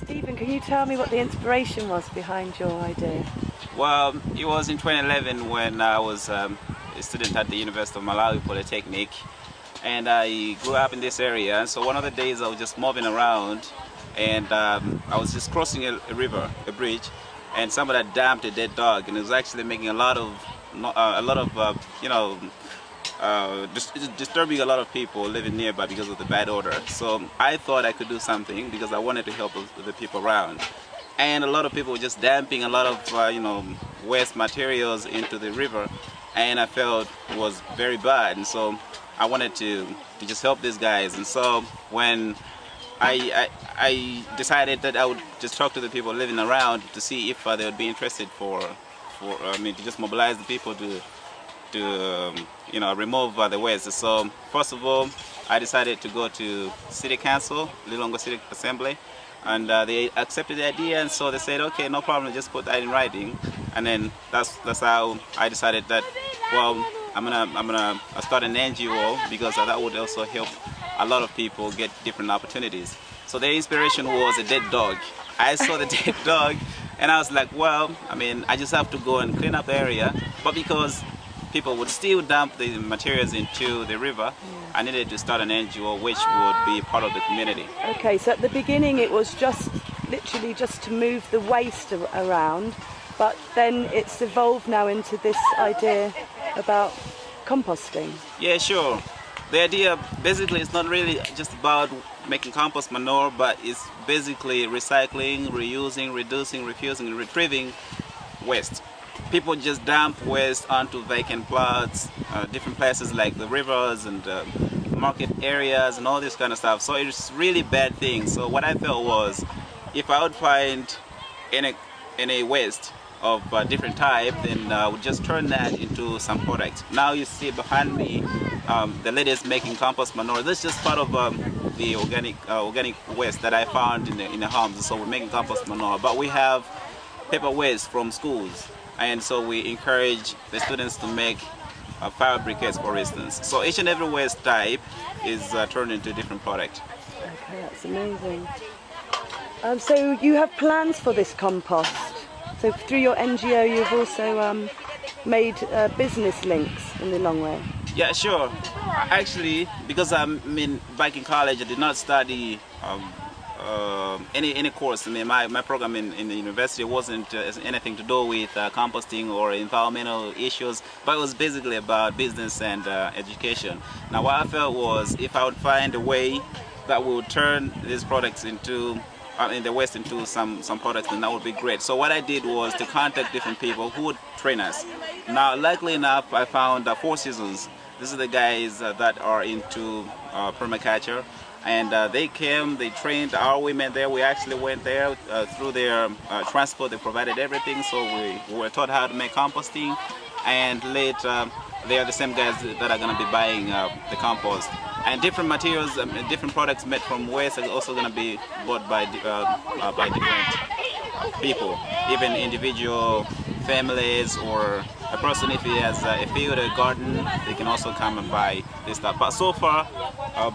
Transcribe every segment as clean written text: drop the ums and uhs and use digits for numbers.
Stephen, can you tell me what the inspiration was behind your idea? Well, it was in 2011 when I was a student at the University of Malawi Polytechnic, and I grew up in this area. So one of the days I was just moving around, and I was just crossing a river, a bridge, and somebody had dumped a dead dog, and it was actually making a lot of disturbing a lot of people living nearby because of the bad odor. So I thought I could do something because I wanted to help the people around. And a lot of people were just dumping a lot of waste materials into the river, and I felt it was very bad. And so I wanted to just help these guys. And so when I decided that I would just talk to the people living around to see if they would be interested to just mobilize the people to remove the waste. So first of all, I decided to go to City Council, Lilongwe City Assembly, and they accepted the idea, and so they said, okay, no problem, just put that in writing. And then that's how I decided that, well, I'm gonna start an NGO because that would also help a lot of people get different opportunities. So the inspiration was a dead dog. I saw the dead dog, and I was like, well, I just have to go and clean up the area, but because people would still dump the materials into the river, I needed to start an NGO which would be part of the community. Okay, so at the beginning it was literally just to move the waste around, but then it's evolved now into this idea about composting. Yeah, sure. The idea basically is not really just about making compost manure, but it's basically recycling, reusing, reducing, refusing, and retrieving waste. People just dump waste onto vacant plots, different places like the rivers and market areas and all this kind of stuff. So it's really bad thing. So what I felt was, if I would find any waste of different type, then I would just turn that into some product. Now you see behind me, the lady is making compost manure. This is just part of the organic waste that I found in the homes. So we're making compost manure, but we have paper waste from schools. And so we encourage the students to make fire briquettes, for instance. So each and every waste type is turned into a different product. Okay, that's amazing. So you have plans for this compost. So through your NGO, you've also made business links in the long way. Yeah, sure. Actually, because back in college, I did not study any course. My program in the university wasn't anything to do with composting or environmental issues, but it was basically about business and education. Now what I felt was, if I would find a way that would turn these products into the waste into some products, then that would be great. So what I did was to contact different people who would train us. Now luckily enough, I found Four Seasons. These are the guys that are into permaculture. And they came, they trained our women there. We actually went there through their transport. They provided everything, so we were taught how to make composting. And later, they are the same guys that are going to be buying the compost. And different materials, different products made from waste are also going to be bought by different people, even individual families, or a person, if he has a field or a garden, they can also come and buy this stuff. But so far,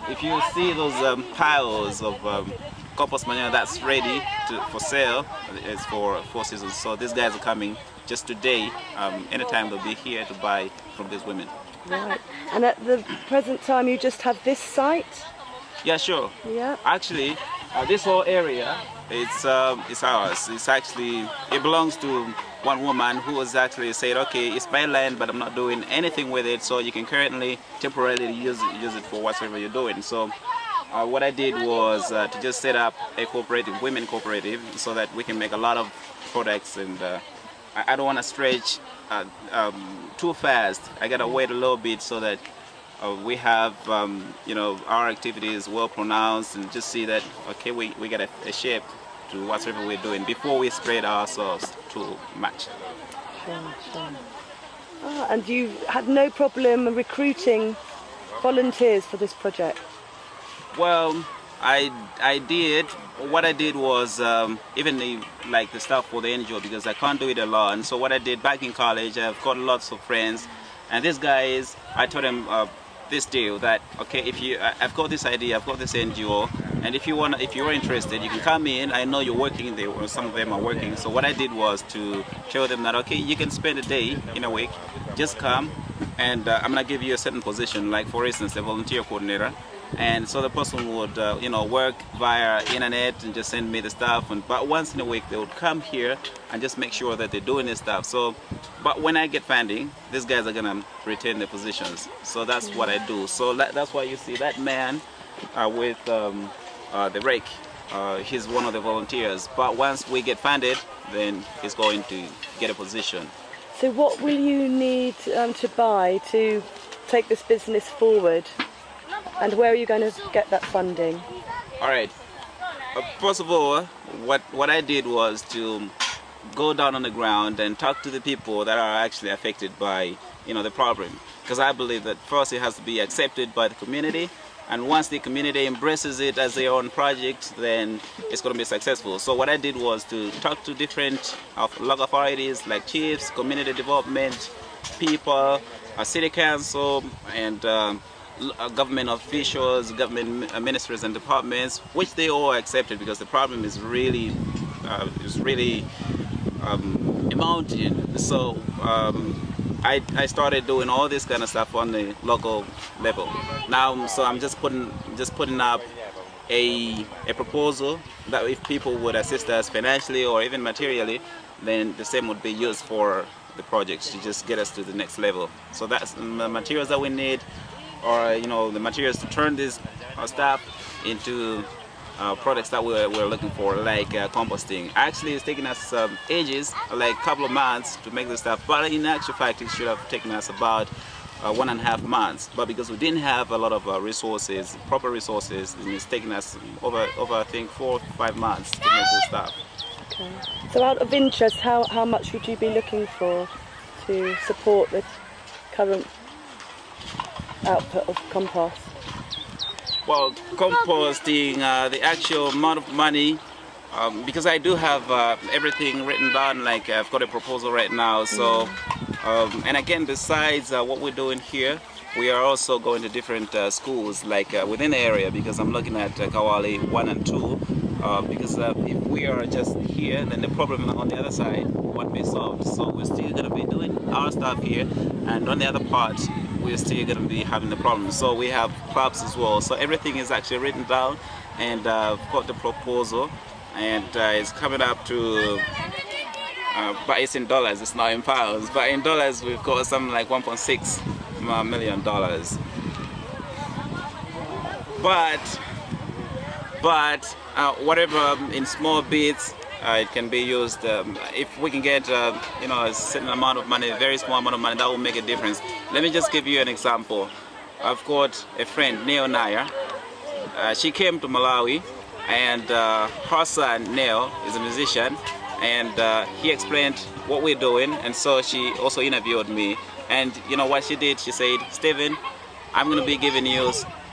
if you see those piles of compost manure that's ready for sale, it's for Four Seasons. So these guys are coming just today. Anytime they'll be here to buy from these women. Right. And at the present time, you just have this site? Yeah, sure. Yeah. Actually, this whole area, it's ours. It belongs to one woman who has actually said, okay, it's my land, but I'm not doing anything with it, so you can currently temporarily use it for whatever you're doing. So what I did was to just set up a cooperative, women cooperative, so that we can make a lot of products. And I don't want to stretch too fast. I gotta wait a little bit so that we have our activities well pronounced, and just see that, okay, we get a shape to whatever we're doing before we spread ourselves too much. Sure. And you had no problem recruiting volunteers for this project? Well, I did. What I did was even the stuff for the NGO, because I can't do it alone. So what I did back in college, I've got lots of friends, and these guys, I taught them this deal that, okay, if you, I've got this idea, I've got this NGO, and if you're interested, you can come in. I know you're working there, or some of them are working. So what I did was to tell them that, okay, you can spend a day in a week, just come, and I'm gonna give you a certain position, like for instance, a volunteer coordinator. And so the person would, work via internet and just send me the stuff. But once in a week, they would come here and just make sure that they're doing this stuff. So, but when I get funding, these guys are gonna retain their positions. So that's what I do. So that's why you see that man with the rake. He's one of the volunteers. But once we get funded, then he's going to get a position. So what will you need to buy to take this business forward? And where are you going to get that funding? All right. First of all, what I did was to go down on the ground and talk to the people that are actually affected by the problem. Because I believe that first it has to be accepted by the community, and once the community embraces it as their own project, then it's going to be successful. So what I did was to talk to different local authorities like chiefs, community development people, city council, and government officials, government ministries and departments, which they all accepted because the problem is really mountain. So I started doing all this kind of stuff on the local level. Now, so I'm just putting up a proposal that if people would assist us financially or even materially, then the same would be used for the projects to just get us to the next level. So that's the materials that we need, or the materials to turn this stuff into products that we're looking for, like composting. Actually, it's taken us ages, like a couple of months to make this stuff, but in actual fact it should have taken us about 1.5 months. But because we didn't have a lot of resources, proper resources, it's taken us over I think 4 or 5 months to make this stuff. Okay. So out of interest, how much would you be looking for to support the current output of compost? Well, composting, the actual amount of money, because I do have everything written down, like I've got a proposal right now. So, and again, besides what we're doing here, we are also going to different schools, like within the area, because I'm looking at Kawali 1 and 2. Because if we are just here, then the problem on the other side won't be solved. So we're still going to be doing our stuff here, and on the other part, we're still going to be having the problem. So we have clubs as well. So everything is actually written down, and I've got the proposal, and it's coming up to, but it's in dollars, it's not in pounds. But in dollars, we've got something like $1.6 million. But whatever in small bits, it can be used. If we can get a certain amount of money, a very small amount of money, that will make a difference. Let me just give you an example. I've got a friend, Neo Naya. She came to Malawi, and her son Neo is a musician, and he explained what we're doing, and so she also interviewed me. And you know what she did? She said, "Stephen, I'm going to be giving you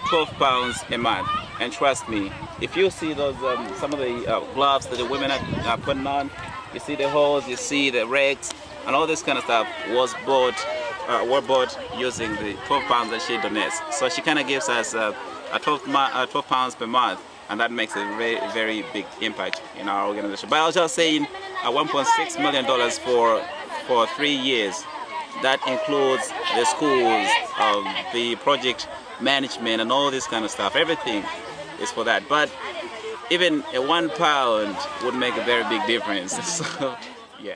£12 a month, and trust me, if you see those some of the gloves that the women are putting on, you see the hose, you see the rakes, and all this kind of stuff were bought using the £12 that she donates. So she kind of gives us £12 per month, and that makes a very, very big impact in our organization. But I was just saying, $1.6 million for 3 years. That includes the schools, the project management, and all this kind of stuff. Everything is for that. But even a £1 would make a very big difference. So, yeah.